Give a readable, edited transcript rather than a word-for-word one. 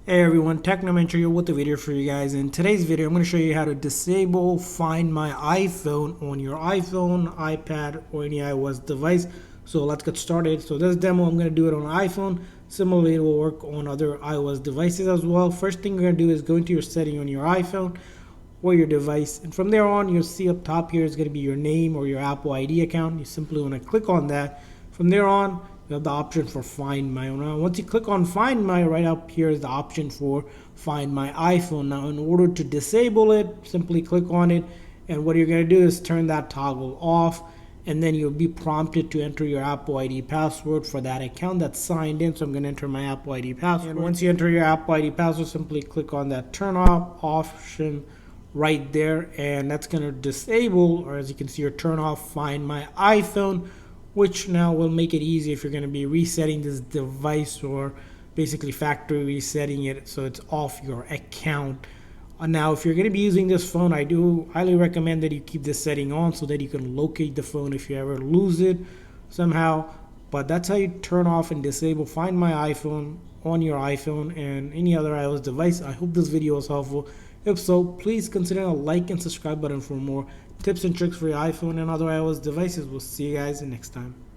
Hey everyone, Technomentor here with a video for you guys. In today's video, I'm going to show you how to disable Find My iPhone on your iPhone, iPad, or any iOS device. So let's get started. So this demo, I'm going to do it on iPhone. Similarly, it will work on other iOS devices as well. First thing you're going to do is go into your setting on your iPhone or your device. And from there on, you'll see up top here is going to be your name or your Apple ID account. You simply want to click on that. From there on, you have the option for Find My. Now, once you click on Find My, right up here is the option for Find My iPhone. Now, in order to disable it, simply click on it. And what you're going to do is turn that toggle off. And then you'll be prompted to enter your Apple ID password for that account that's signed in. So I'm going to enter my Apple ID password. And once you enter your Apple ID password, simply click on that turn off option right there. And that's going to disable, or as you can see, or turn off Find My iPhone, which now will make it easy if you're going to be resetting this device or basically factory resetting it so it's off your account. Now, if you're going to be using this phone, I do highly recommend that you keep this setting on so that you can locate the phone if you ever lose it somehow. But that's how you turn off and disable Find My iPhone on your iPhone and any other iOS device. I hope this video was helpful. If so, please consider a like and subscribe button for more tips and tricks for your iPhone and other iOS devices. We'll see you guys next time.